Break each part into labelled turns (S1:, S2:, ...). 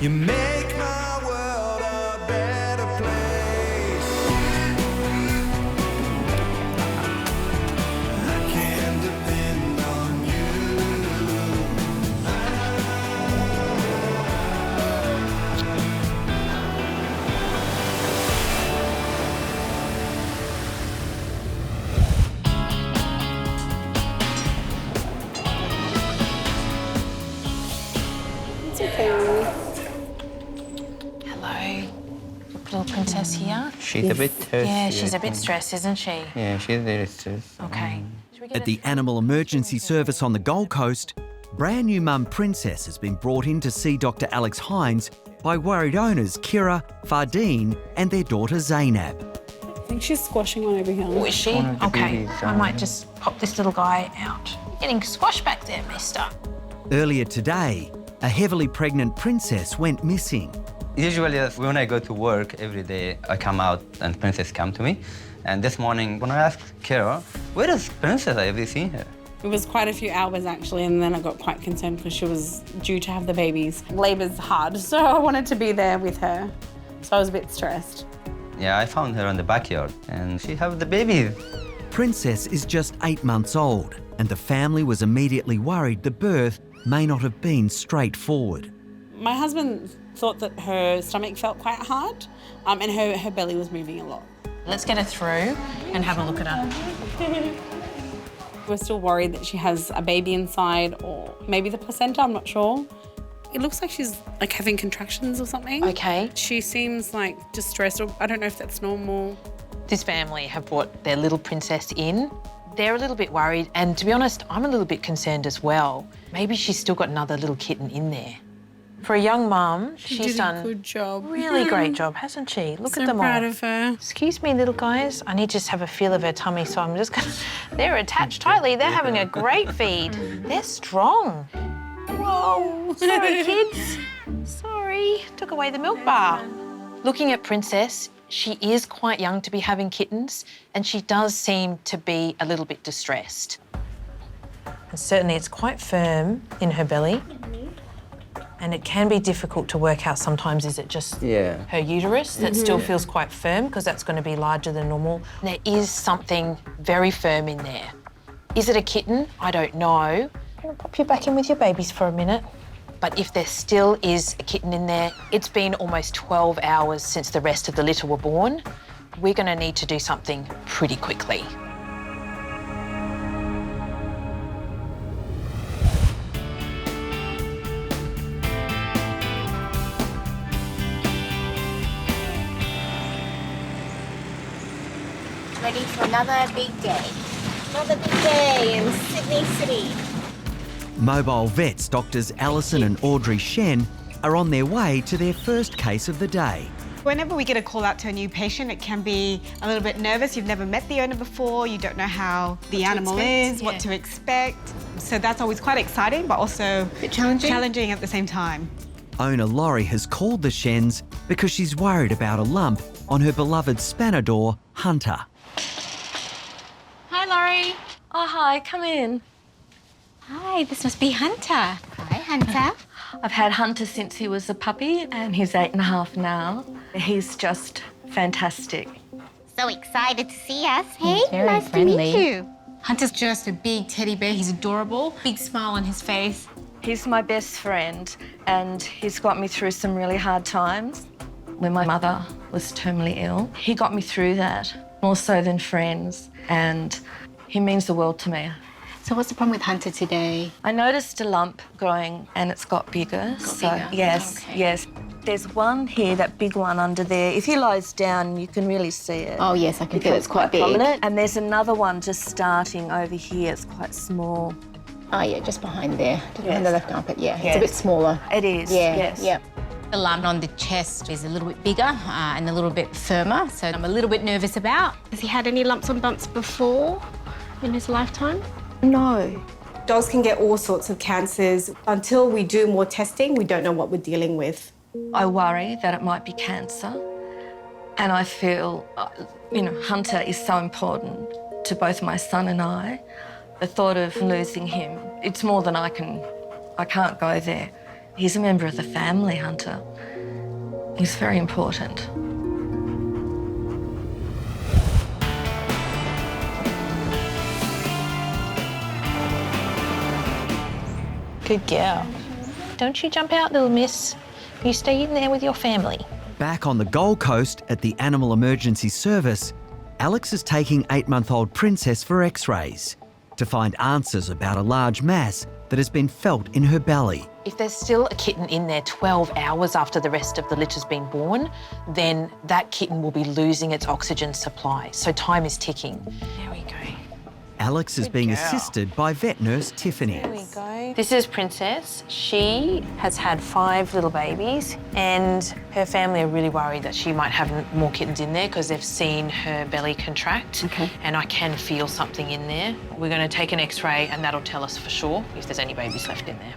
S1: You make my world a better place. I can depend on you.
S2: It's okay.
S3: Hello. Little princess here.
S4: She's a bit thirsty.
S3: Yeah, she's a bit stressed, isn't she?
S4: Yeah, she's very stressed.
S3: Okay.
S5: At the Animal Emergency Service on the Gold Coast, brand new mum Princess has been brought in to see Dr Alex Hynes by worried owners Kira, Fardeen and their daughter Zainab.
S2: I think she's squashing one over here.
S3: Oh, is she?
S4: One of the
S3: Okay.
S4: babies,
S3: I might just pop this little guy out. Getting squashed back there, mister.
S5: Earlier today, a heavily pregnant princess went missing.
S4: Usually when I go to work every day, I come out and Princess come to me. And this morning when I asked Kira, where is Princess? I haven't seen her.
S2: It was quite a few hours actually, and then I got quite concerned because she was due to have the babies. Labour's hard, so I wanted to be there with her. So I was a bit stressed.
S4: Yeah, I found her in the backyard and she have the baby.
S5: Princess is just 8 months old, and the family was immediately worried the birth may not have been straightforward.
S2: My husband thought that her stomach felt quite hard, and her belly was moving a lot.
S3: Let's get her through and have a look at her.
S2: We're still worried that she has a baby inside, or maybe the placenta, I'm not sure. It looks like she's like having contractions or something.
S3: Okay.
S2: She seems like distressed, or I don't know if that's normal.
S3: This family have brought their little princess in. They're a little bit worried, and to be honest, I'm a little bit concerned as well. Maybe she's still got another little kitten in there. For a young mum, she's done
S2: a good job.
S3: really great job, hasn't she? Look at them
S2: So proud
S3: all.
S2: of her.
S3: Excuse me, little guys. I need to just have a feel of her tummy, so I'm just gonna... They're attached tightly. They're having a great feed. They're strong. Whoa, sorry, kids. Sorry, took away the milk bar. Looking at Princess, she is quite young to be having kittens, and she does seem to be a little bit distressed. And certainly it's quite firm in her belly. And it can be difficult to work out sometimes, is it just her uterus that still feels quite firm, because that's going to be larger than normal. There is something very firm in there. Is it a kitten? I don't know. I'm going to pop you back in with your babies for a minute. But if there still is a kitten in there, it's been almost 12 hours since the rest of the litter were born. We're going to need to do something pretty quickly.
S6: Ready for another big day. Another big day in Sydney City.
S5: Mobile vets doctors Alison and Audrey Shen are on their way to their first case of the day.
S7: Whenever we get a call out to a new patient, it can be a little bit nervous. You've never met the owner before, you don't know how the animal is, what to expect. So that's always quite exciting, but also
S6: A bit challenging
S7: at the same time.
S5: Owner Laurie has called the Shens because she's worried about a lump on her beloved Spanador, Hunter.
S6: Hi, Laurie.
S8: Oh, hi, come in.
S6: Hi, this must be Hunter. Hi, Hunter.
S8: I've had Hunter since he was a puppy and he's 8.5 now. He's just fantastic.
S6: So excited to see us. Hey,
S9: very
S6: nice
S9: friendly.
S6: to meet you.
S9: Hunter's just a big teddy bear. He's adorable. Big smile on his face.
S8: He's my best friend and he's got me through some really hard times. When my mother was terminally ill, he got me through that, more so than friends, and he means the world to me.
S9: So what's the problem with Hunter today?
S8: I noticed a lump growing and it's got bigger.
S9: bigger?
S8: Yes,
S9: Okay.
S8: yes. There's one here, that big one under there. If he lies down, you can really see it.
S9: Oh, yes, I can feel it's quite big.
S8: Prominent. And there's another one just starting over here. It's quite small.
S9: Oh, yeah, just behind there. Just behind
S8: Yes.
S9: the left armpit, yeah.
S8: Yes.
S9: It's a bit smaller.
S8: It is,
S9: Yeah,
S8: yes.
S9: yeah.
S10: The lump on the chest is a little bit bigger and a little bit firmer, so I'm a little bit nervous about.
S7: Has he had any lumps and bumps before in his lifetime?
S8: No.
S11: Dogs can get all sorts of cancers. Until we do more testing, we don't know what we're dealing with.
S8: I worry that it might be cancer. And I feel, Hunter is so important to both my son and I. The thought of losing him, it's more than I can't go there. He's a member of the family, Hunter. He's very important.
S3: Good girl. Don't you jump out, little miss. You stay in there with your family.
S5: Back on the Gold Coast at the Animal Emergency Service, Alex is taking 8-month-old Princess for x-rays to find answers about a large mass that has been felt in her belly.
S3: If there's still a kitten in there 12 hours after the rest of the litter's been born, then that kitten will be losing its oxygen supply. So time is ticking. There we go.
S5: Alex is being assisted by vet nurse Tiffany.
S3: There we go. This is Princess. She has had 5 little babies and her family are really worried that she might have more kittens in there because they've seen her belly contract.
S2: Okay.
S3: And I can feel something in there. We're going to take an x-ray and that'll tell us for sure if there's any babies left in there.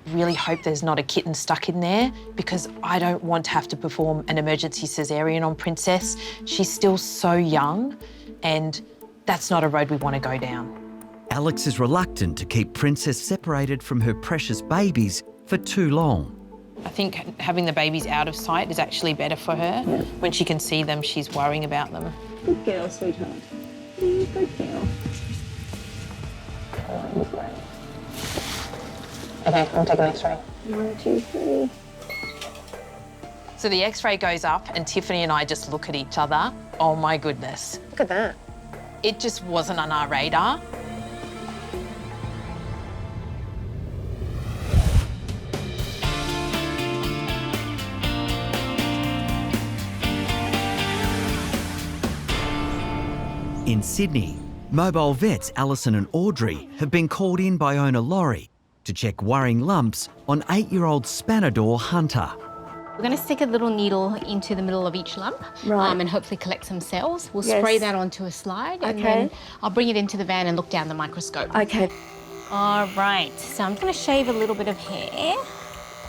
S3: Really hope there's not a kitten stuck in there because I don't want to have to perform an emergency cesarean on Princess. She's still so young and that's not a road we want to go down.
S5: Alex is reluctant to keep Princess separated from her precious babies for too long.
S3: I think having the babies out of sight is actually better for her. Yeah. When she can see them, she's worrying about them.
S6: Good girl, sweetheart. Good girl.
S3: Okay, I'm taking an x-ray.
S6: 1, 2, 3.
S3: So the x-ray goes up and Tiffany and I just look at each other. Oh my goodness.
S6: Look at that.
S3: It just wasn't on our radar.
S5: In Sydney, mobile vets Alison and Audrey have been called in by owner Laurie to check worrying lumps on 8-year-old Spanador Hunter.
S10: We're going to stick a little needle into the middle of each lump and hopefully collect some cells. We'll spray that onto a slide and then I'll bring it into the van and look down the microscope.
S6: Okay.
S10: All right, so I'm going to shave a little bit of hair.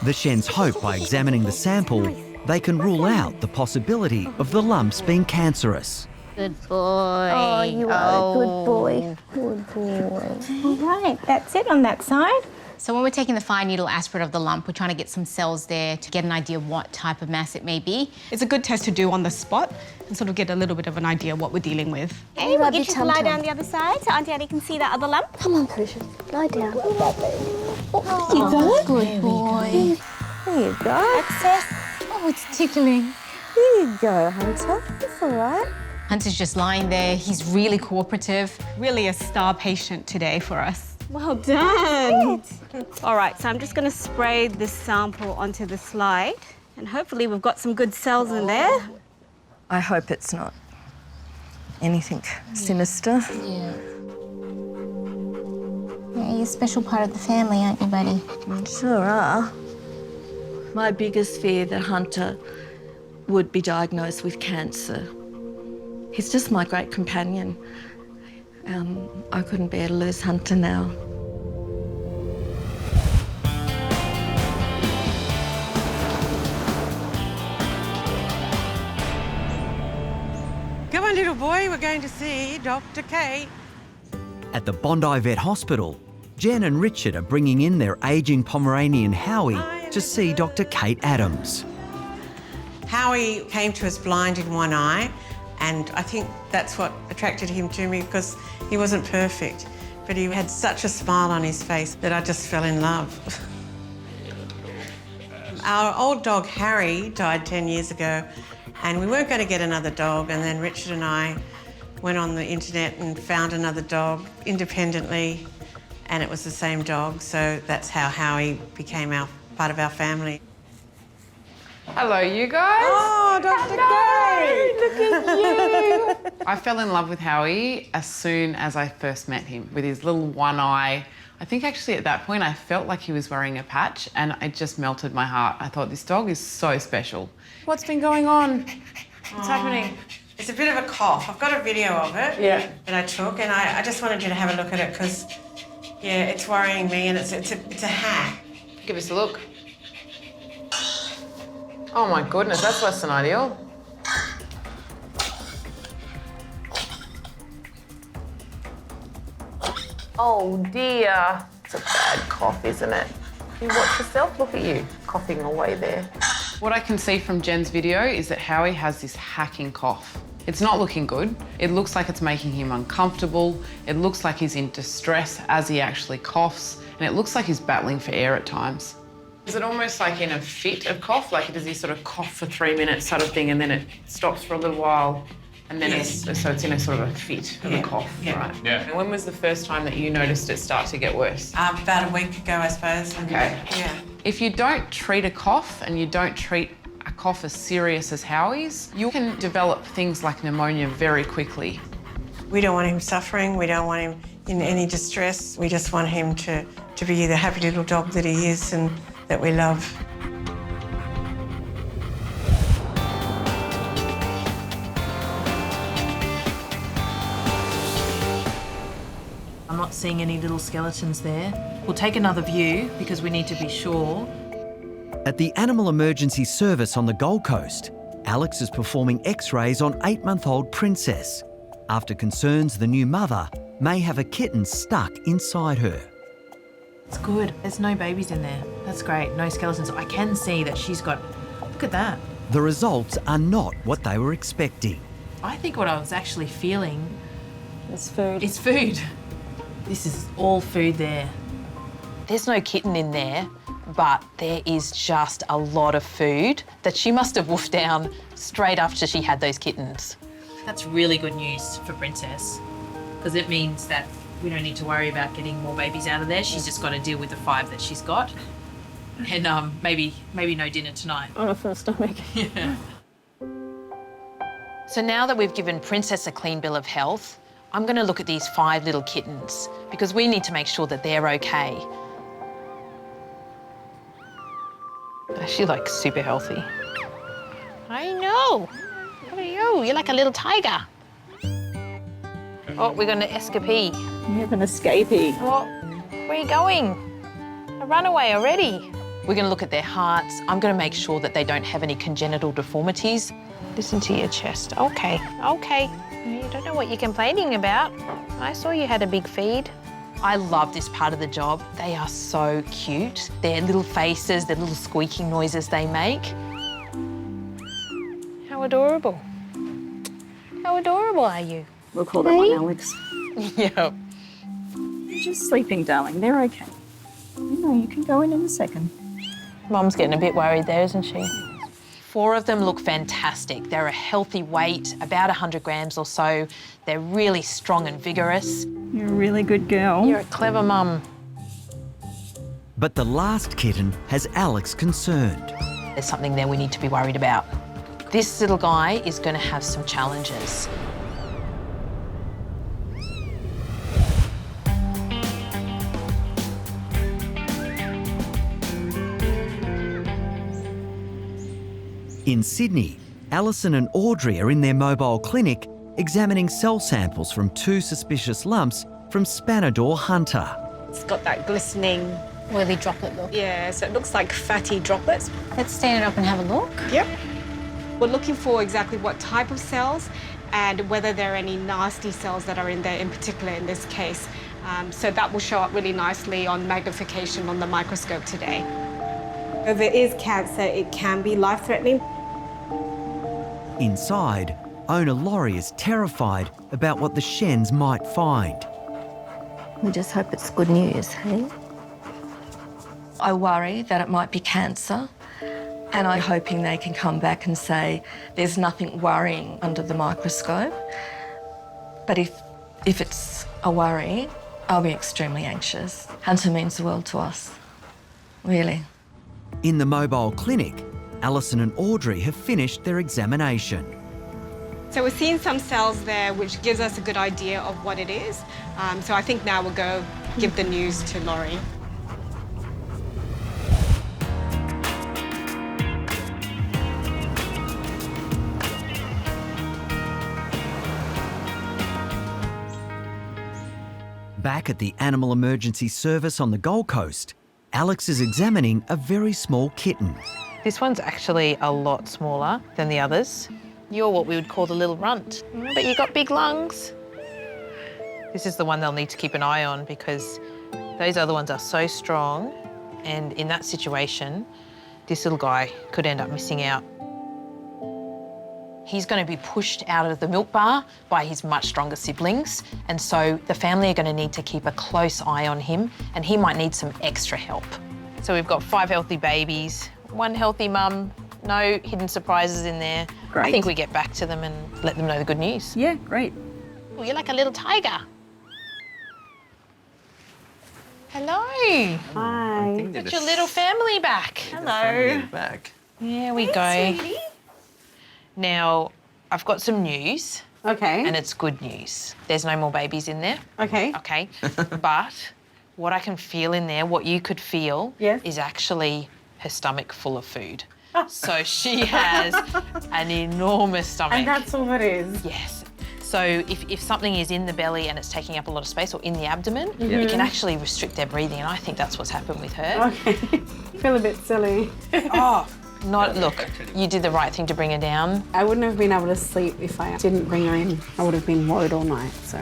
S5: The Shens hope by examining the sample, they can rule out the possibility of the lumps being cancerous.
S10: Good boy.
S6: Oh, you are a good boy. Good boy. All right, that's it on that side.
S10: So when we're taking the fine needle aspirate of the lump, we're trying to get some cells there to get an idea of what type of mass it may be.
S7: It's a good test to do on the spot and sort of get a little bit of an idea what we're dealing with.
S6: Hey, we'll get you to lie down the other side so Auntie Addie can see that other lump. Come on, Precious. Lie down. Oh, you go.
S10: Good boy.
S6: There you go. Access.
S10: Oh, it's tickling.
S6: There you go, Hunter. It's all right.
S10: Hunter's just lying there. He's really cooperative.
S7: Really a star patient today for us.
S6: Well done. All right, so I'm just going to spray this sample onto the slide and hopefully we've got some good cells in there.
S8: I hope it's not anything sinister.
S10: Yeah. You're a special part of the family, aren't you, buddy?
S8: Sure are. My biggest fear that Hunter would be diagnosed with cancer. He's just my great companion. I couldn't bear to lose Hunter now.
S12: Come on, little boy, we're going to see Dr. Kate.
S5: At the Bondi Vet Hospital, Jen and Richard are bringing in their ageing Pomeranian Howie to see Dr. Kate Adams.
S12: Howie came to us blind in one eye, and I think that's what attracted him to me because he wasn't perfect, but he had such a smile on his face that I just fell in love. Our old dog Harry died 10 years ago, and we weren't going to get another dog, and then Richard and I went on the internet and found another dog independently, and it was the same dog, so that's how Howie became part of our family.
S13: Hello, you guys.
S12: Oh, Dr. Kate!
S6: Look at you.
S13: I fell in love with Howie as soon as I first met him, with his little one eye. I think actually at that point I felt like he was wearing a patch and it just melted my heart. I thought, this dog is so special. What's been going on? What's happening?
S12: It's a bit of a cough. I've got a video of it that I took, and I just wanted you to have a look at it because, yeah, it's worrying me, and it's a hack.
S13: Give us a look. Oh my goodness, that's less than ideal. Oh dear. It's a bad cough, isn't it? You watch yourself, look at you.
S3: coughing away there.
S13: What I can see from Jen's video is that Howie has this hacking cough. It's not looking good. It looks like it's making him uncomfortable. It looks like he's in distress as he actually coughs, and it looks like he's battling for air at times. Is it almost like in a fit of cough? Like does he sort of cough for 3 minutes sort of thing, and then it stops for a little while, and then it's in a sort of a fit of a cough, right? Yeah. And when was the first time that you noticed it start to get worse?
S12: About a week ago, I suppose.
S13: Okay.
S12: Yeah.
S13: If you don't treat a cough and you don't treat a cough as serious as Howie's, you can develop things like pneumonia very quickly.
S12: We don't want him suffering. We don't want him in any distress. We just want him to be the happy little dog that he is and that we love.
S3: I'm not seeing any little skeletons there. We'll take another view because we need to be sure.
S5: At the Animal Emergency Service on the Gold Coast, Alex is performing x-rays on 8-month-old Princess after concerns the new mother may have a kitten stuck inside her.
S3: It's good. There's no babies in there. That's great. No skeletons. I can see that she's got... Look at that.
S5: The results are not what they were expecting.
S3: I think what I was actually feeling...
S6: It's food.
S3: It's food. This is all food there.
S8: There's no kitten in there, but there is just a lot of food that she must have wolfed down straight after she had those kittens.
S3: That's really good news for Princess, because it means that we don't need to worry about getting more babies out of there. She's just got to deal with the 5 that she's got. And maybe no dinner tonight.
S6: On a full stomach.
S3: Yeah.
S8: So now that we've given Princess a clean bill of health, I'm going to look at these 5 little kittens because we need to make sure that they're okay. She's like super healthy.
S10: I know. How are you? You're like a little tiger.
S8: Oh, we're going to escapee.
S6: You have an escapee.
S8: Oh, where are you going? A runaway already. We're going to look at their hearts. I'm going to make sure that they don't have any congenital deformities. Listen to your chest. Okay, okay. You don't know what you're complaining about. I saw you had a big feed. I love this part of the job. They are so cute. Their little faces, their little squeaking noises they make. How adorable. How adorable are you?
S6: We'll call that one Alex.
S8: Yeah.
S6: You're just sleeping, darling. They're okay. You know, you can go in a second.
S8: Mum's getting a bit worried there, isn't she? 4 of them look fantastic. They're a healthy weight, about 100 grams or so. They're really strong and vigorous.
S6: You're a really good girl.
S8: You're a clever mum.
S5: But the last kitten has Alex concerned.
S8: There's something there we need to be worried about. This little guy is going to have some challenges.
S5: In Sydney, Alison and Audrey are in their mobile clinic examining cell samples from 2 suspicious lumps from Spanador Hunter.
S11: It's got that glistening...
S10: Oily droplet look.
S11: Yeah, so it looks like fatty droplets.
S10: Let's stand it up and have a look.
S11: Yep. We're looking for exactly what type of cells and whether there are any nasty cells that are in there, in particular in this case. So that will show up really nicely on magnification on the microscope today. If it is cancer, it can be life-threatening.
S5: Inside, owner Laurie is terrified about what the Shens might find.
S9: We just hope it's good news, hey?
S8: I worry that it might be cancer, and I'm hoping they can come back and say there's nothing worrying under the microscope. But if it's a worry, I'll be extremely anxious. Hunter means the world to us, really.
S5: In the mobile clinic, Alison and Audrey have finished their examination.
S11: So we're seeing some cells there, which gives us a good idea of what it is. So I think now we'll go give the news to Laurie.
S5: Back at the Animal Emergency Service on the Gold Coast, Alex is examining a very small kitten.
S8: This one's actually a lot smaller than the others. You're what we would call the little runt, but you got big lungs. This is the one they'll need to keep an eye on because those other ones are so strong, and in that situation,
S3: this little guy could end up missing out. He's going to be pushed out of the milk bar by his much stronger siblings, and so the family are going to need to keep a close eye on him, and he might need some extra help. So we've got 5 healthy babies, 1 healthy mum, no hidden surprises in there.
S2: Great.
S3: I think we get back to them and let them know the good news.
S2: Yeah, great.
S3: Oh, you're like a little tiger. Hello.
S2: Hi.
S3: Got your little family back. Hello.
S4: Back.
S3: There we go. Now, I've got some news.
S2: Okay.
S3: And it's good news. There's no more babies in there.
S2: Okay.
S3: Okay. But what I can feel in there, what you could feel, is actually her stomach full of food. So she has an enormous stomach.
S2: And that's all it is?
S3: Yes. So if something is in the belly and it's taking up a lot of space, or in the abdomen, it can actually restrict their breathing, and I think that's what's happened with her.
S2: Okay. I feel a bit silly.
S3: Oh, look, you did the right thing to bring her down.
S2: I wouldn't have been able to sleep if I didn't bring her in. I would have been worried all night, so.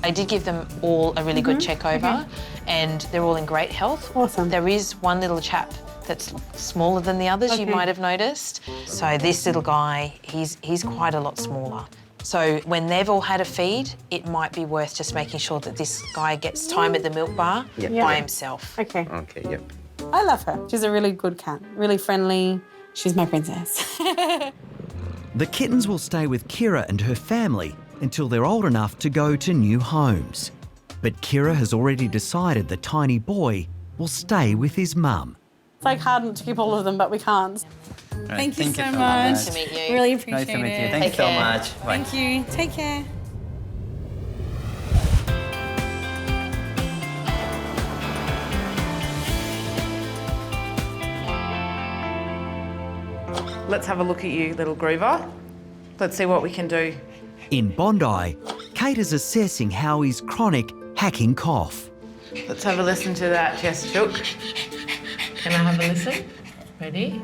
S3: I did give them all a really good check over, and they're all in great health.
S2: Awesome.
S3: There is one little chap that's smaller than the others, you might have noticed. So this little guy, he's quite a lot smaller. So when they've all had a feed, it might be worth just making sure that this guy gets time at the milk bar by himself.
S2: Okay.
S4: Okay, yep.
S2: I love her. She's a really good cat, really friendly. She's my princess.
S5: The kittens will stay with Kira and her family until they're old enough to go to new homes. But Kira has already decided the tiny boy will stay with his mum.
S2: It's like hard not to keep all of them, but we can't.
S4: Right,
S2: Thank you so much.
S3: Nice to meet you.
S2: Really appreciate it.
S4: Nice to meet you. Thank you so much. Bye.
S2: Thank you. Take care.
S13: Let's have a look at you, little groover. Let's see what we can do.
S5: In Bondi, Kate is assessing Howie's chronic hacking cough.
S13: Let's have a listen to that chest shook. Can I have a listen? Ready?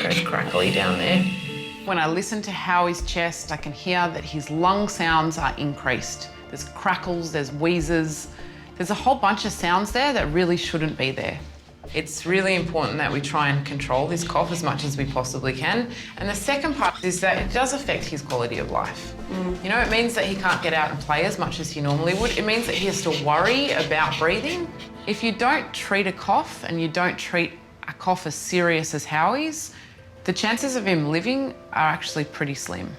S13: Very crackly down there. When I listen to Howie's chest, I can hear that his lung sounds are increased. There's crackles, there's wheezes. There's a whole bunch of sounds there that really shouldn't be there. It's really important that we try and control this cough as much as we possibly can. And the second part is that it does affect his quality of life. You know, it means that he can't get out and play as much as he normally would. It means that he has to worry about breathing. If you don't treat a cough and you don't treat a cough as serious as Howie's, the chances of him living are actually pretty slim.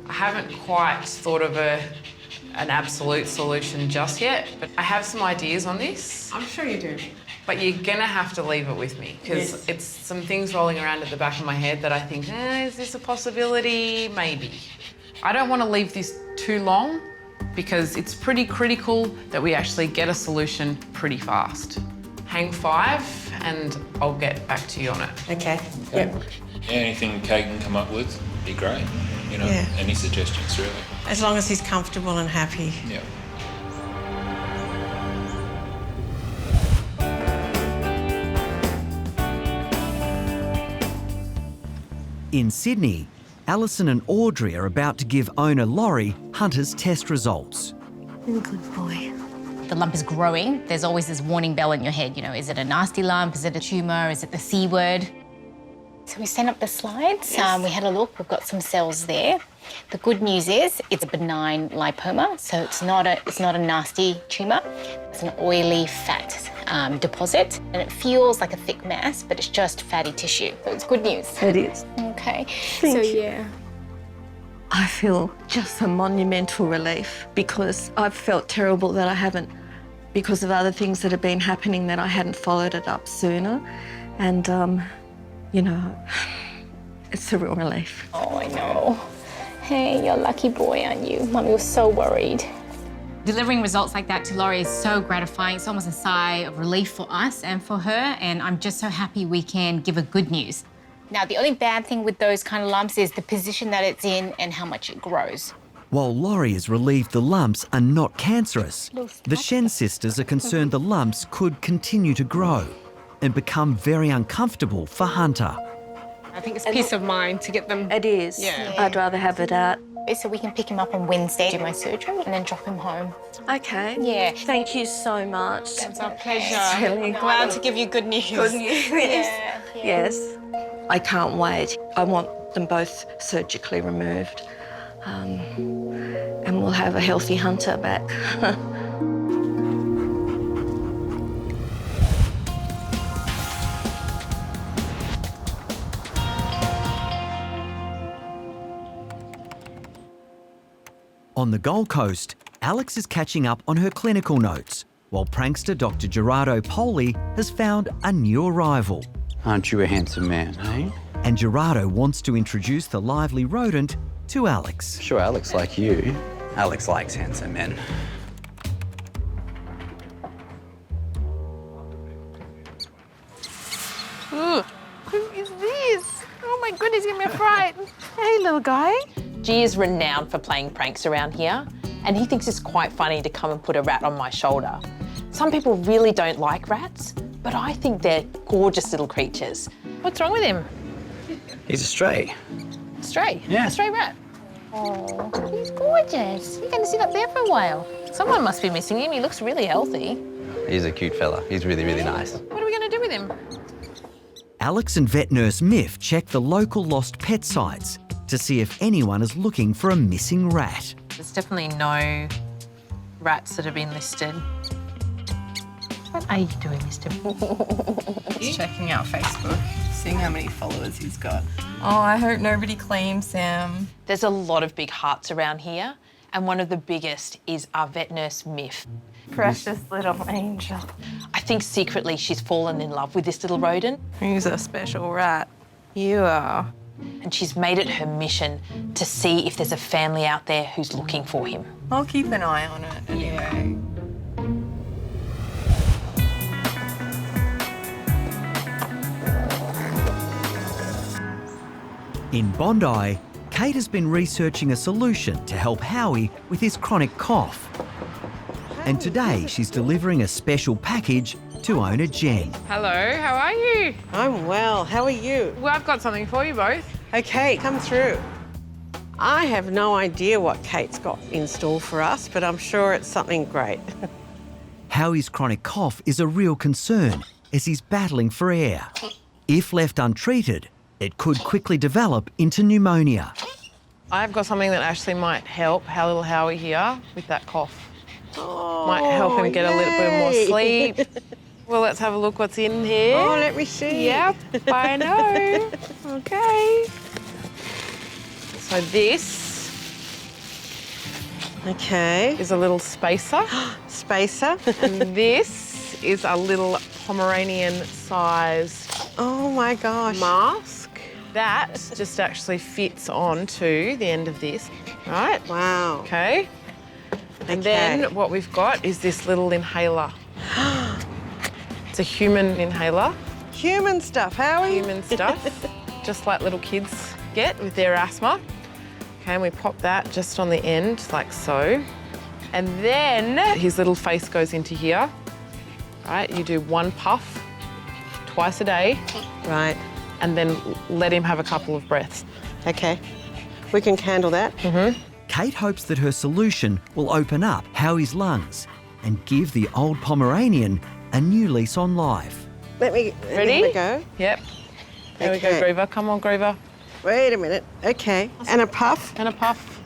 S13: I haven't quite thought of an absolute solution just yet, but I have some ideas on this.
S7: I'm sure you do.
S13: But you're gonna have to leave it with me, because it's some things rolling around at the back of my head that I think, is this a possibility? Maybe. I don't want to leave this too long, because it's pretty critical that we actually get a solution pretty fast. Hang 5 and I'll get back to you on it.
S12: Okay.
S14: Yep. Yeah, anything Kate can come up with, be great. You know, any suggestions really.
S12: As long as he's comfortable and happy.
S14: Yeah.
S5: In Sydney, Alison and Audrey are about to give owner Laurie Hunter's test results.
S10: Good boy. The lump is growing. There's always this warning bell in your head, you know, is it a nasty lump? Is it a tumour? Is it the C word? So we sent up the slides. We had a look. We've got some cells there. The good news is it's a benign lipoma, so it's not a nasty tumour. It's an oily fat deposit, and it feels like a thick mass, but it's just fatty tissue. So it's good news.
S2: It is.
S10: Okay.
S8: Thank you. I feel just a monumental relief, because I've felt terrible that I haven't, because of other things that have been happening, that I hadn't followed it up sooner. And, you know, it's a real relief.
S10: Oh, I know. Hey, you're a lucky boy, aren't you? Mummy was so worried.
S9: Delivering results like that to Laurie is so gratifying. It's almost a sigh of relief for us and for her, and I'm just so happy we can give her good news.
S10: Now, the only bad thing with those kind of lumps is the position that it's in and how much it grows.
S5: While Laurie is relieved the lumps are not cancerous, the Shen sisters are concerned the lumps could continue to grow and become very uncomfortable for Hunter.
S11: I think it's peace of mind to get them.
S8: It is.
S11: Yeah.
S8: I'd rather have it out.
S10: So we can pick him up on Wednesday, do my surgery, and then drop him home.
S8: Okay.
S10: Yeah.
S8: Thank you so much.
S11: It's our pleasure.
S8: It's really
S11: glad to give you good news.
S8: Good news.
S10: Yeah.
S8: Yes. I can't wait. I want them both surgically removed. And we'll have a healthy Hunter back.
S5: On the Gold Coast, Alex is catching up on her clinical notes, while prankster Dr. Gerardo Poli has found a new arrival.
S15: Aren't you a handsome man, eh?
S5: And Gerardo wants to introduce the lively rodent to Alex.
S15: Sure, Alex like you. Alex likes handsome men.
S3: Ooh, who is this? Oh my goodness, give me a fright. Hey, little guy.
S16: G is renowned for playing pranks around here, and he thinks it's quite funny to come and put a rat on my shoulder. Some people really don't like rats, but I think they're gorgeous little creatures.
S3: What's wrong with him?
S15: He's a stray.
S3: Stray?
S15: Yeah.
S3: A stray rat?
S10: Oh, he's gorgeous. You're going to sit up there for a while.
S3: Someone must be missing him. He looks really healthy.
S15: He's a cute fella. He's really, really nice.
S3: What are we going to do with him?
S5: Alex and vet nurse Miff check the local lost pet sites to see if anyone is looking for a missing rat.
S3: There's definitely no rats that have been listed. What are you doing, Mr.
S17: He's checking out Facebook, seeing how many followers he's got.
S16: Oh, I hope nobody claims him. There's a lot of big hearts around here, and one of the biggest is our vet nurse, Miff.
S17: Precious little angel.
S16: I think secretly she's fallen in love with this little rodent.
S17: He's a special rat. You are.
S16: And she's made it her mission to see if there's a family out there who's looking for him.
S17: I'll keep an eye on it anyway.
S5: In Bondi, Kate has been researching a solution to help Howie with his chronic cough. And today she's delivering a special package to owner Jen.
S13: Hello, how are you?
S12: I'm well. How are you?
S13: Well, I've got something for you both.
S12: Okay, come through. I have no idea what Kate's got in store for us, but I'm sure it's something great.
S5: Howie's chronic cough is a real concern as he's battling for air. If left untreated, it could quickly develop into pneumonia.
S13: I've got something that actually might help our little Howie here with that cough. Might help him get a little bit more sleep. Well, let's have a look what's in here.
S12: Oh, let me see.
S13: Yep, I know. Okay. So this is a little spacer.
S12: Spacer.
S13: And this is a little Pomeranian size
S12: my gosh.
S13: mask. That just actually fits onto the end of this, right?
S12: Wow.
S13: Okay. And then what we've got is this little inhaler. It's a human inhaler.
S12: Human stuff, Howie.
S13: Human stuff, just like little kids get with their asthma. Okay, and we pop that just on the end, like so. And then his little face goes into here. Right, you do one puff twice a day.
S12: Right.
S13: And then let him have a couple of breaths.
S12: Okay. We can handle that.
S13: Mm-hmm.
S5: Kate hopes that her solution will open up Howie's lungs and give the old Pomeranian a new lease on life.
S12: Ready? Here we go.
S13: Yep. There we go, Grover. Come on, Grover.
S12: Wait a minute. Okay. And a puff.
S13: And a puff.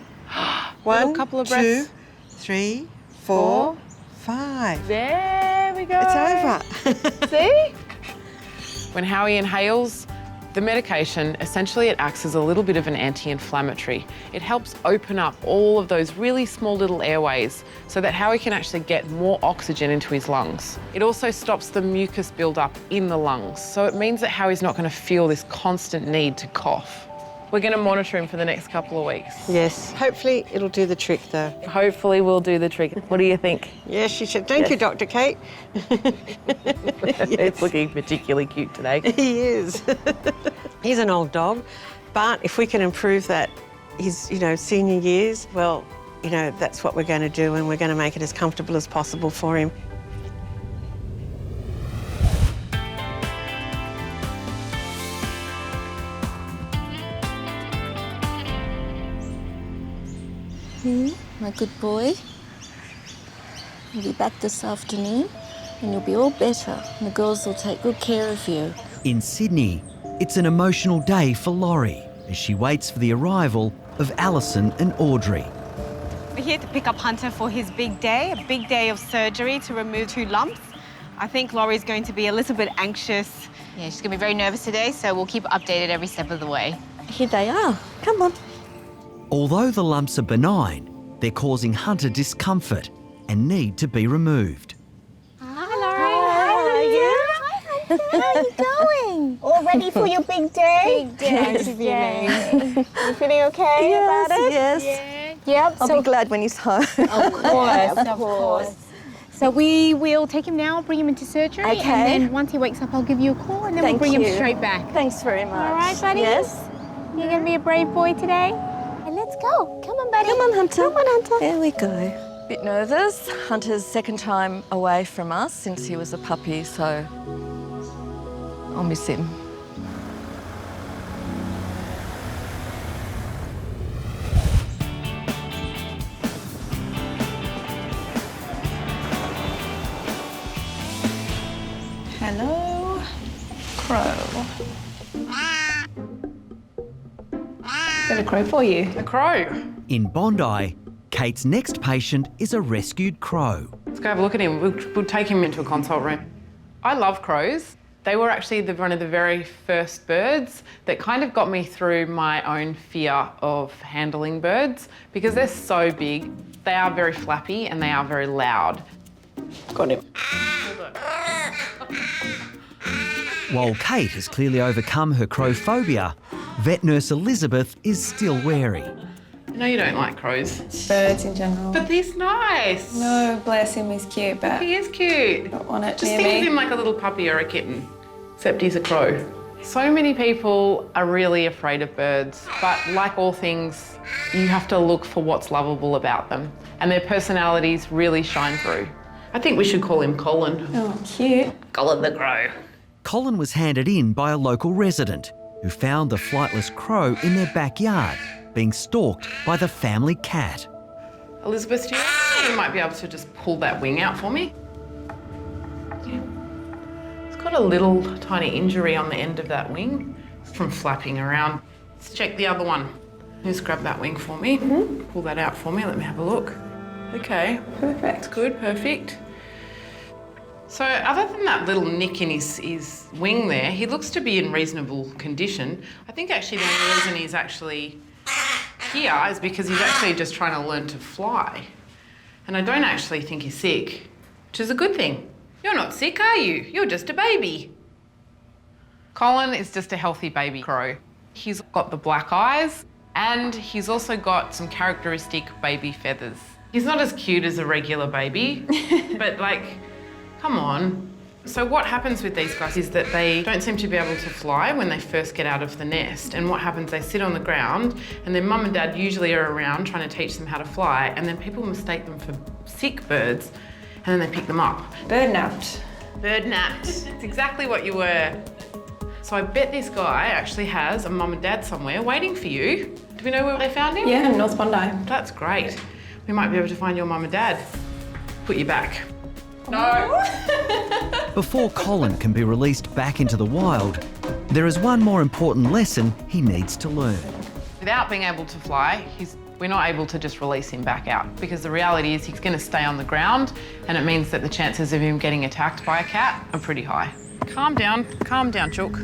S12: One,
S13: couple of breaths.
S12: 2, 3, 4, 5.
S13: There we go.
S12: It's over.
S13: See? When Howie inhales the medication, essentially it acts as a little bit of an anti-inflammatory. It helps open up all of those really small little airways so that Howie can actually get more oxygen into his lungs. It also stops the mucus build-up in the lungs, so it means that Howie's not going to feel this constant need to cough. We're going to monitor him for the next couple of weeks.
S12: Yes. Hopefully it'll do the trick, though.
S13: Hopefully we'll do the trick. What do you think?
S12: Yes, she should. Thank you, Dr. Kate.
S13: It's looking particularly cute today.
S12: He is. He's an old dog, but if we can improve that, his, senior years, well, that's what we're going to do, and we're going to make it as comfortable as possible for him.
S18: My good boy. You'll be back this afternoon and you'll be all better. And the girls will take good care of you.
S5: In Sydney, it's an emotional day for Laurie as she waits for the arrival of Alison and Audrey.
S7: We're here to pick up Hunter for his big day, a big day of surgery to remove 2 lumps. I think Laurie's going to be a little bit anxious.
S9: Yeah, she's going to be very nervous today, so we'll keep her updated every step of the way.
S18: Here they are. Come on.
S5: Although the lumps are benign, they're causing Hunter discomfort and need to be removed.
S18: How are you going? All ready for your big day?
S6: Big day. You feeling okay about it?
S18: Yes.
S6: Yep.
S18: I'll be glad when he's home.
S6: Of course. So we will take him now, bring him into surgery,
S18: Okay.
S6: and then once he wakes up, I'll give you a call, and then
S18: Thank
S6: we'll bring
S18: you.
S6: him straight back.
S18: Thanks very much.
S6: All right, buddy?
S18: Yes.
S6: You're going to be a brave boy today? And let's go. Come on, buddy.
S18: Come on, Hunter.
S6: Come on, Hunter.
S18: There we go.
S17: Bit nervous. Hunter's second time away from us since he was a puppy, so I'll miss him. Hello, Crow. Got a crow for you.
S13: A crow.
S5: In Bondi, Kate's next patient is a rescued crow.
S13: Let's go have a look at him. We'll take him into a consult room. I love crows. They were actually one of the very first birds that kind of got me through my own fear of handling birds because they're so big. They are very flappy and they are very loud. Got him.
S5: While Kate has clearly overcome her crow phobia, vet nurse Elizabeth is still wary.
S13: I know you don't like crows.
S17: Birds in general.
S13: But he's nice.
S17: No, bless him, he's cute, but
S13: He is cute.
S17: don't want it
S13: Just
S17: near
S13: think
S17: me.
S13: of him like a little puppy or a kitten, except he's a crow. So many people are really afraid of birds, but like all things, you have to look for what's lovable about them, and their personalities really shine through. I think we should call him Colin.
S17: Oh, cute.
S13: Colin the crow.
S5: Colin was handed in by a local resident who found the flightless crow in their backyard, being stalked by the family cat.
S13: Elizabeth, do you think you might be able to just pull that wing out for me? Yeah. It's got a little tiny injury on the end of that wing from flapping around. Let's check the other one. Just grab that wing for me. Pull that out for me. Let me have a look. Okay. Perfect. Good, perfect. So other than that little nick in his wing there, he looks to be in reasonable condition. I think actually the only reason he's actually here is because he's actually just trying to learn to fly. And I don't actually think he's sick, which is a good thing. You're not sick, are you? You're just a baby. Colin is just a healthy baby crow. He's got the black eyes and he's also got some characteristic baby feathers. He's not as cute as a regular baby, but like, come on. So what happens with these guys is that they don't seem to be able to fly when they first get out of the nest. And what happens, they sit on the ground and their mum and dad usually are around trying to teach them how to fly, and then people mistake them for sick birds and then they pick them up.
S17: Bird napped.
S13: Bird napped. It's exactly what you were. So I bet this guy actually has a mum and dad somewhere waiting for you. Do we know where they found him?
S17: Yeah, North Bondi.
S13: That's great. We might be able to find your mum and dad. Put you back. No.
S5: Before Colin can be released back into the wild, there is one more important lesson he needs to learn.
S13: Without being able to fly, we're not able to just release him back out, because the reality is he's going to stay on the ground, and it means that the chances of him getting attacked by a cat are pretty high. Calm down, Chook.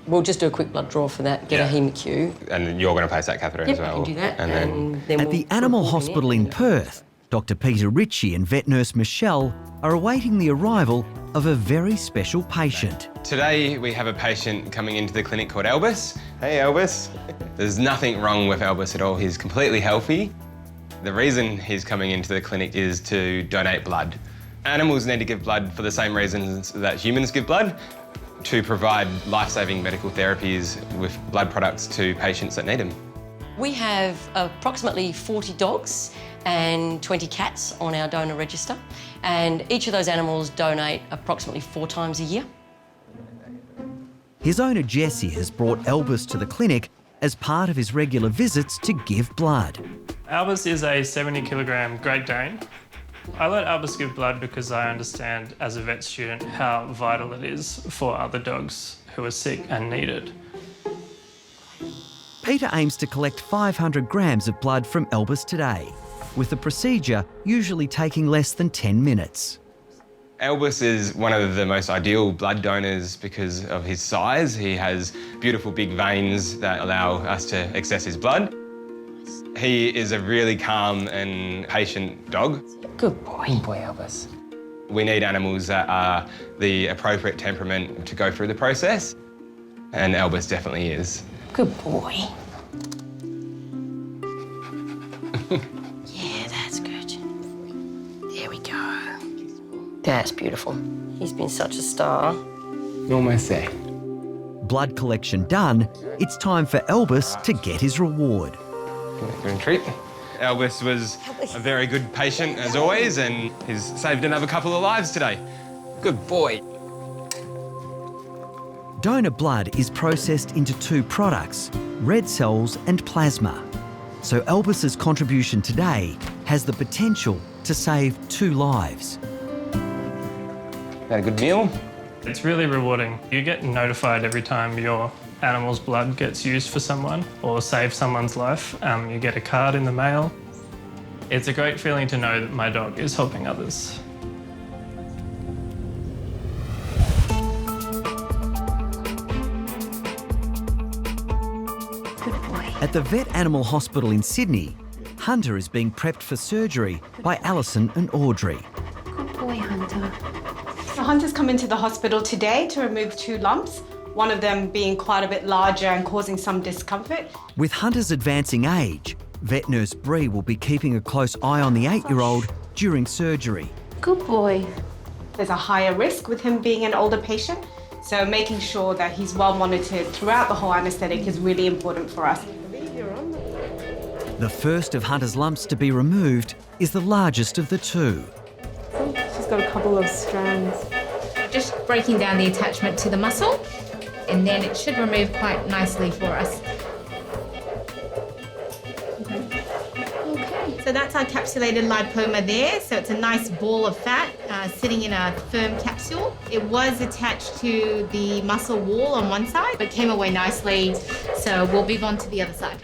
S19: We'll just do a quick blood draw for that, get a heme-Q.
S20: And you're going to place that catheter in as
S19: Yep,
S20: well?
S19: I can do that.
S20: And
S19: then
S5: At the Animal Hospital in Perth, Dr. Peter Ritchie and vet nurse Michelle are awaiting the arrival of a very special patient.
S20: Today we have a patient coming into the clinic called Albus. Hey Albus. There's nothing wrong with Albus at all. He's completely healthy. The reason he's coming into the clinic is to donate blood. Animals need to give blood for the same reasons that humans give blood, to provide life-saving medical therapies with blood products to patients that need them.
S19: We have approximately 40 dogs and 20 cats on our donor register. And each of those animals donate approximately 4 times a year.
S5: His owner Jesse has brought Albus to the clinic as part of his regular visits to give blood.
S21: Albus is a 70-kilogram Great Dane. I let Albus give blood because I understand as a vet student how vital it is for other dogs who are sick and need it.
S5: Peter aims to collect 500 grams of blood from Albus today, with the procedure usually taking less than 10 minutes.
S20: Albus is one of the most ideal blood donors because of his size. He has beautiful big veins that allow us to access his blood. He is a really calm and patient dog.
S19: Good boy.
S20: Good boy, Albus. We need animals that are the appropriate temperament to go through the process, and Albus definitely is.
S19: Good boy.
S16: Yeah, that's good. There we go.
S19: That's beautiful. He's been such a star.
S20: Almost there.
S5: Blood collection done, it's time for Albus to get his reward.
S20: Give him a treat. Albus was a very good patient as always, and he's saved another couple of lives today. Good boy.
S5: Donor blood is processed into 2 products, red cells and plasma. So Albus's contribution today has the potential to save 2 lives.
S20: Had a good meal?
S21: It's really rewarding. You get notified every time your animal's blood gets used for someone or saves someone's life. You get a card in the mail. It's a great feeling to know that my dog is helping others.
S5: At the Vet Animal Hospital in Sydney, Hunter is being prepped for surgery by Alison and Audrey.
S11: Good boy, Hunter. So Hunter's come into the hospital today to remove 2 lumps, one of them being quite a bit larger and causing some discomfort.
S5: With Hunter's advancing age, vet nurse Bree will be keeping a close eye on the 8-year-old during surgery.
S11: Good boy. There's a higher risk with him being an older patient, so making sure that he's well monitored throughout the whole anaesthetic is really important for us.
S5: The first of Hunter's lumps to be removed is the largest of the 2.
S11: She's got a couple of strands.
S9: Just breaking down the attachment to the muscle, and then it should remove quite nicely for us.
S11: Okay, so that's our capsulated lipoma there. So it's a nice ball of fat sitting in a firm capsule. It was attached to the muscle wall on one side, but came away nicely. So we'll move on to the other side.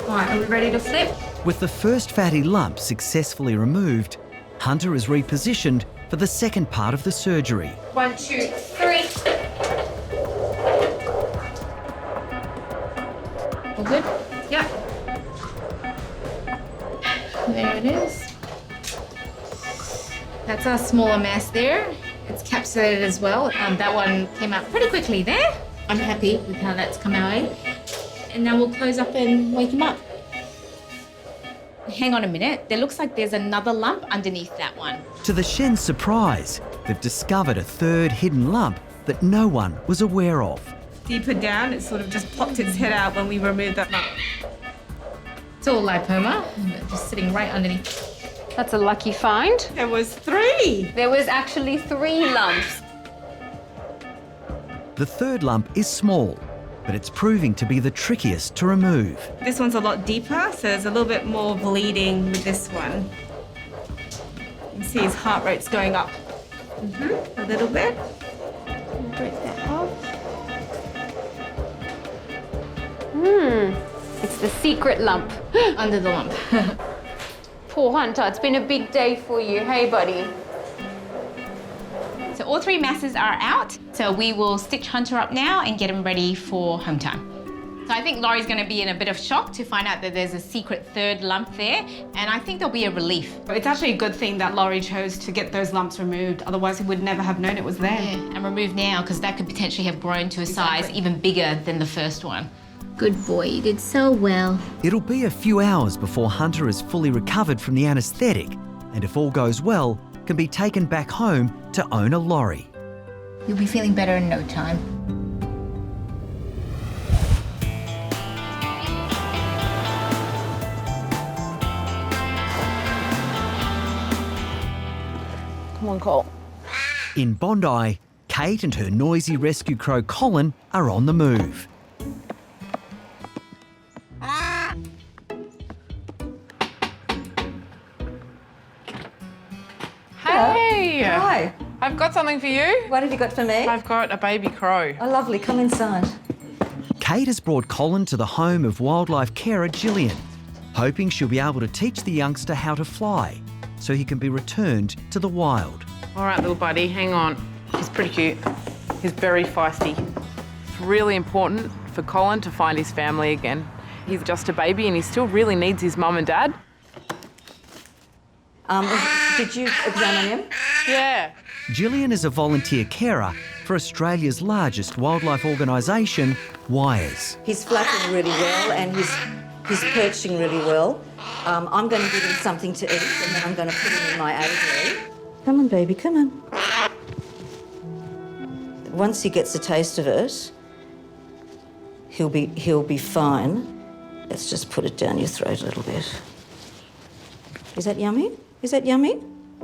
S11: All right, are we ready to flip?
S5: With the first fatty lump successfully removed, Hunter is repositioned for the second part of the surgery.
S9: 1, 2, 3. All good? Yep. There it is. That's our smaller mass there. It's capsulated as well. That one came out pretty quickly there. I'm happy with how that's come out. And now we'll close up and wake him up. Hang on a minute. There looks like there's another lump underneath that one.
S5: To the Shen's surprise, they've discovered a 3rd hidden lump that no one was aware of.
S11: Deeper down, it sort of just popped its head out when we removed that lump.
S9: It's all lipoma, just sitting right underneath.
S6: That's a lucky find.
S11: There was 3.
S6: There was actually 3 lumps.
S5: The 3rd lump is small, but it's proving to be the trickiest to remove.
S11: This one's a lot deeper, so there's a little bit more bleeding with this one. You can see his heart rate's going up a little bit. Break that off.
S6: It's the secret lump.
S9: Under the lump.
S6: Poor Hunter, it's been a big day for you. Hey, buddy.
S9: So all 3 masses are out. So we will stitch Hunter up now and get him ready for home time. So I think Laurie's going to be in a bit of shock to find out that there's a secret 3rd lump there, and I think there'll be a relief.
S11: It's actually a good thing that Laurie chose to get those lumps removed, otherwise we would never have known it was there.
S9: Yeah, and remove now, because that could potentially have grown to a size even bigger than the first one.
S10: Good boy, you did so well.
S5: It'll be a few hours before Hunter is fully recovered from the anaesthetic, and if all goes well, can be taken back home to owner Laurie.
S10: You'll be feeling better in no time.
S16: on call.
S5: In Bondi, Kate and her noisy rescue crow Colin are on the move.
S13: Hey!
S17: Hi.
S13: I've got something for you.
S17: What have you got for me?
S13: I've got a baby crow.
S17: Oh, lovely. Come inside.
S5: Kate has brought Colin to the home of wildlife carer Gillian, hoping she'll be able to teach the youngster how to fly so he can be returned to the wild.
S13: All right, little buddy, hang on. He's pretty cute. He's very feisty. It's really important for Colin to find his family again. He's just a baby and he still really needs his mum and dad.
S17: Did you examine him?
S13: Yeah.
S5: Gillian is a volunteer carer for Australia's largest wildlife organisation, Wires.
S17: He's flapping really well and he's perching really well. I'm going to give him something to eat and then I'm going to put him in my aviary. Come on, baby, come on. Once he gets a taste of it, he'll be fine. Let's just put it down your throat a little bit. Is that yummy? Is that yummy?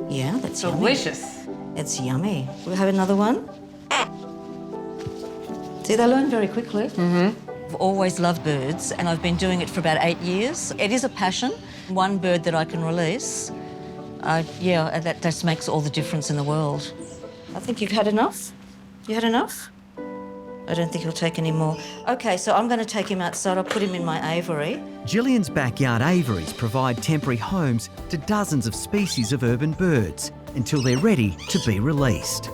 S17: Yeah, that's
S13: delicious.
S17: Yummy. It's yummy. We'll have another one. See, they learn very quickly. I've always loved birds, and I've been doing it for about 8 years. It is a passion. One bird that I can release, that just makes all the difference in the world. I think you've had enough. You had enough? I don't think he'll take any more. OK, so I'm going to take him outside. I'll put him in my aviary.
S5: Gillian's backyard aviaries provide temporary homes to dozens of species of urban birds until they're ready to be released.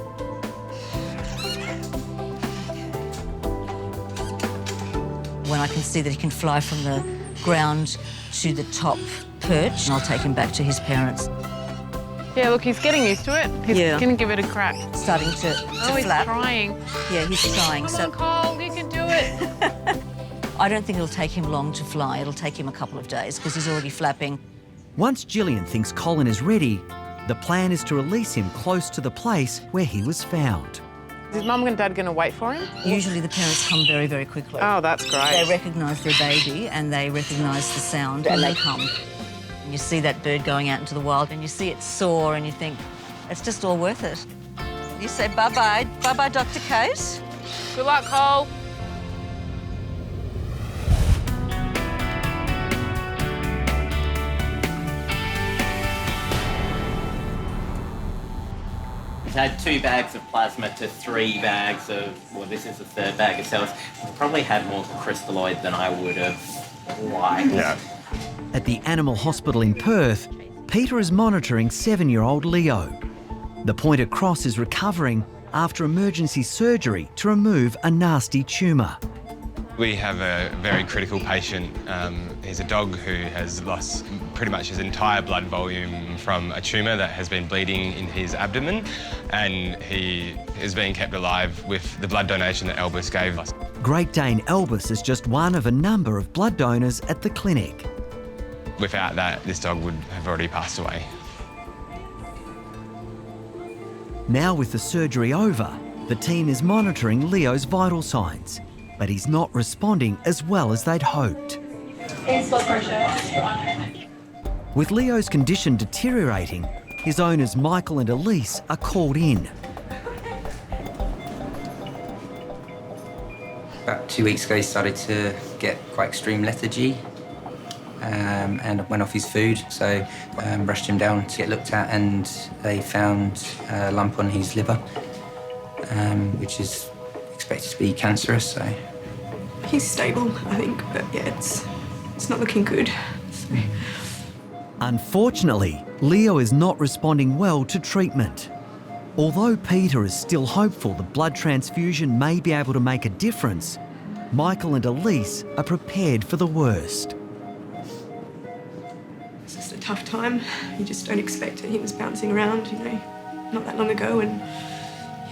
S17: When I can see that he can fly from the ground to the top perch, I'll take him back to his parents.
S13: Yeah, look, he's getting used to it. He's going to give it a crack.
S17: Starting to
S13: he's
S17: flap.
S13: trying.
S17: Yeah, he's trying.
S13: Come on, Cole, you can do it.
S17: I don't think it'll take him long to fly. It'll take him a couple of days because he's already flapping.
S5: Once Gillian thinks Colin is ready, the plan is to release him close to the place where he was found.
S13: Is his mum and dad going to wait for him?
S17: Usually the parents come very, very quickly.
S13: Oh, that's great.
S17: They recognise their baby and they recognise the sound and they come. And you see that bird going out into the wild and you see it soar and you think, it's just all worth it. You say bye-bye. Bye-bye, Dr. Kate.
S13: Good luck, Cole.
S1: We've had 2 bags of plasma to 3 bags of, well, this is the 3rd bag of cells. We've probably had more crystalloid than I would have liked.
S5: Yeah. At the animal hospital in Perth, Peter is monitoring 7-year-old Leo. The pointed cross is recovering after emergency surgery to remove a nasty tumour.
S20: We have a very critical patient. He's a dog who has lost pretty much his entire blood volume from a tumour that has been bleeding in his abdomen, and he is being kept alive with the blood donation that Albus gave us.
S5: Great Dane Albus is just one of a number of blood donors at the clinic.
S20: Without that, this dog would have already passed away.
S5: Now with the surgery over, the team is monitoring Leo's vital signs, but he's not responding as well as they'd hoped. With Leo's condition deteriorating, his owners Michael and Elise are called in.
S22: About 2 weeks ago, he started to get quite extreme lethargy and went off his food, so rushed him down to get looked at, and they found a lump on his liver, which is expected to be cancerous. So
S23: he's stable, I think, but yeah, it's not looking good. So.
S5: Unfortunately, Leo is not responding well to treatment. Although Peter is still hopeful the blood transfusion may be able to make a difference, Michael and Elise are prepared for the worst.
S23: It's just a tough time. You just don't expect it. He was bouncing around, you know, not that long ago, and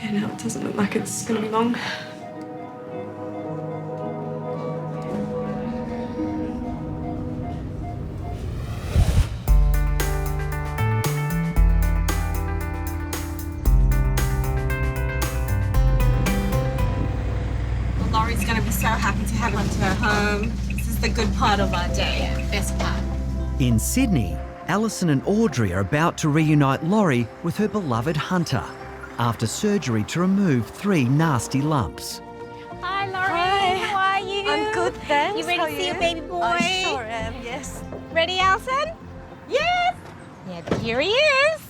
S23: yeah, now it doesn't look like it's going to be long.
S6: Laurie's going to be so happy to have him to her home. This is the good part of our day.
S10: Best part.
S5: In Sydney, Alison and Audrey are about to reunite Laurie with her beloved Hunter after surgery to remove 3 nasty lumps.
S6: Hi, Laurie. How are you?
S17: I'm good, thanks.
S6: You ready
S17: How
S6: to
S17: are
S6: see
S17: you?
S6: your baby boy?
S17: I sure am, yes.
S6: Ready, Alison? Yes. Yeah, here he is.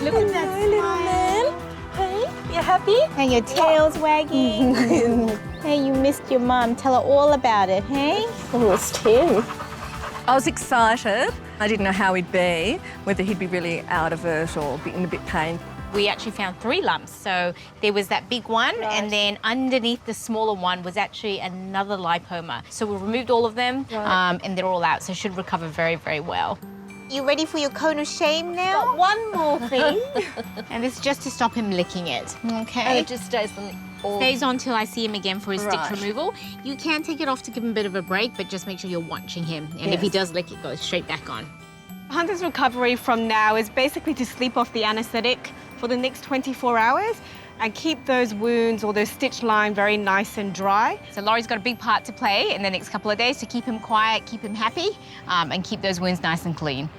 S6: Look at that smile. Hey, you happy? And your tail's wagging. Hey, you missed your mum. Tell her all about it, hey?
S17: Oh, it's Tim. I was excited. I didn't know how he'd be, whether he'd be really out of it or in a bit pain.
S10: We actually found 3 lumps. So there was that big one, and then underneath the smaller one was actually another lipoma. So we removed all of them, and they're all out, so should recover very, very well.
S6: You ready for your cone of shame now? Got one more thing.
S10: And this is just to stop him licking it, okay?
S17: And it just stays on
S10: Stays on till I see him again for his
S17: Right.
S10: stitch removal. You can take it off to give him a bit of a break, but just make sure you're watching him. And if he
S11: Yes.
S10: does lick, it goes straight back on.
S11: Hunter's recovery from now is basically to sleep off the anaesthetic for the next 24 hours and keep those wounds or those stitch line very nice and dry.
S10: So Laurie's got a big part to play in the next couple of days to keep him quiet, keep him happy, and keep those wounds nice and clean.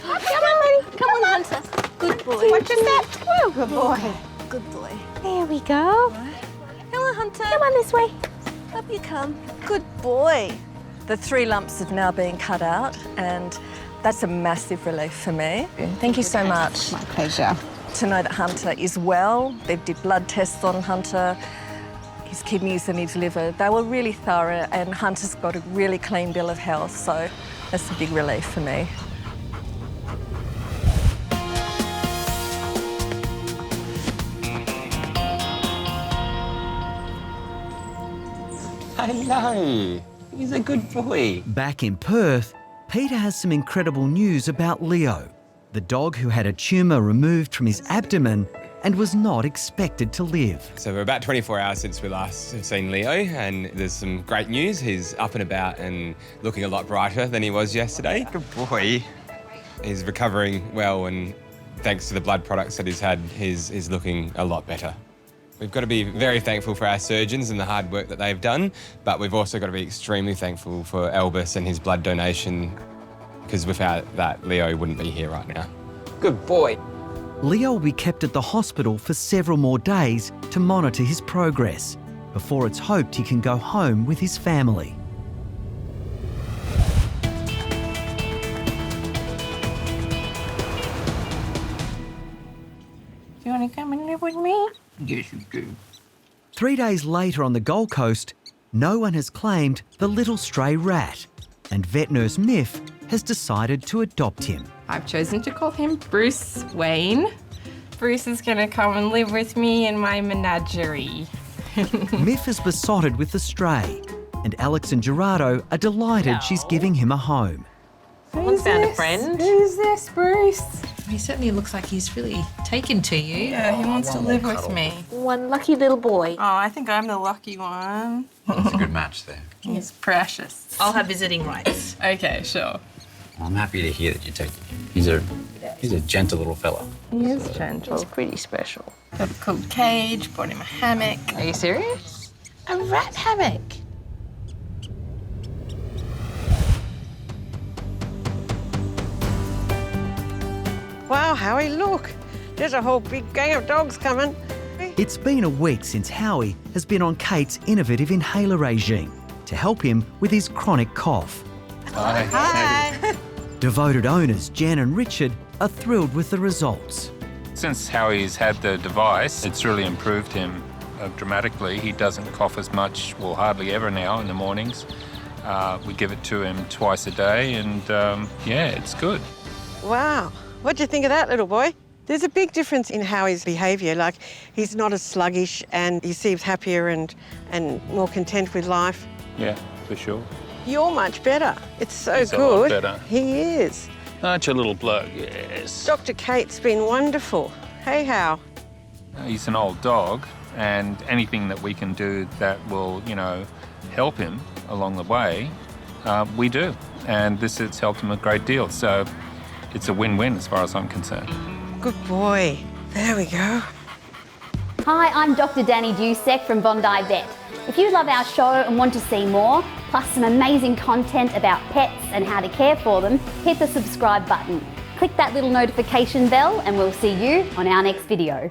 S6: Come on, Lady. Come on, Hunter. Good boy.
S11: Watch your step. Woo, good boy.
S17: Good boy.
S6: There we go.
S17: Come on, Hunter.
S6: Come on this way.
S17: Up you come. Good boy. The 3 lumps have now been cut out, and that's a massive relief for me. Thank you so much.
S6: My pleasure.
S17: To know that Hunter is well. They did blood tests on Hunter, his kidneys and his liver. They were really thorough, and Hunter's got a really clean bill of health, so that's a big relief for me.
S15: Hello. He's a good boy.
S5: Back in Perth, Peter has some incredible news about Leo, the dog who had a tumour removed from his abdomen and was not expected to live.
S20: So we're about 24 hours since we last have seen Leo, and there's some great news. He's up and about and looking a lot brighter than he was yesterday. Good boy. He's recovering well, and thanks to the blood products that he's had, he's looking a lot better. We've got to be very thankful for our surgeons and the hard work that they've done, but we've also got to be extremely thankful for Albus and his blood donation, because without that, Leo wouldn't be here right now. Good boy.
S5: Leo will be kept at the hospital for several more days to monitor his progress before it's hoped he can go home with his family.
S6: You want to come and live with me?
S15: Yes, you do.
S5: 3 days later on the Gold Coast, no one has claimed the little stray rat, and vet nurse Miff has decided to adopt him.
S2: I've chosen to call him Bruce Wayne. Bruce is going to come and live with me in my menagerie.
S5: Miff is besotted with the stray, and Alex and Gerardo are delighted she's giving him a home.
S16: Someone's found a friend.
S2: Who's this, Bruce?
S3: He certainly looks like he's really taken to you.
S2: Yeah, he wants to live with me.
S6: One lucky little boy.
S2: Oh, I think I'm the lucky one.
S15: It's a good match there.
S2: He's precious.
S3: I'll have visiting rights.
S2: Okay, sure.
S15: I'm happy to hear that you're taking him. He's a gentle little fella.
S2: He is gentle.
S6: He's pretty special.
S2: Got a cool cage, bought him a hammock.
S16: Are you serious?
S6: A rat hammock.
S12: Wow, Howie, look. There's a whole big gang of dogs coming.
S5: It's been a week since Howie has been on Kate's innovative inhaler regime to help him with his chronic cough.
S12: Hi.
S5: Devoted owners Jan and Richard are thrilled with the results.
S4: Since Howie's had the device, it's really improved him dramatically. He doesn't cough as much, well, hardly ever now in the mornings. We give it to him twice a day, and yeah, it's good.
S12: Wow. What do you think of that, little boy? There's a big difference in Howie's behaviour. Like, he's not as sluggish and he seems happier and more content with life.
S4: Yeah, for sure.
S12: You're much better. It's so
S4: He's a
S12: good.
S4: lot better.
S12: He is.
S4: Aren't you a little bloke? Yes.
S12: Dr. Kate's been wonderful. Hey, How?
S4: He's an old dog, and anything that we can do that will, help him along the way, we do. And this has helped him a great deal. So it's a win-win as far as I'm concerned.
S12: Good boy. There we go.
S14: Hi, I'm Dr. Danny Dusek from Bondi Vet.
S7: If you love our show and want to see more, plus some amazing content about pets and how to care for them, hit the subscribe button. Click that little notification bell and we'll see you on our next video.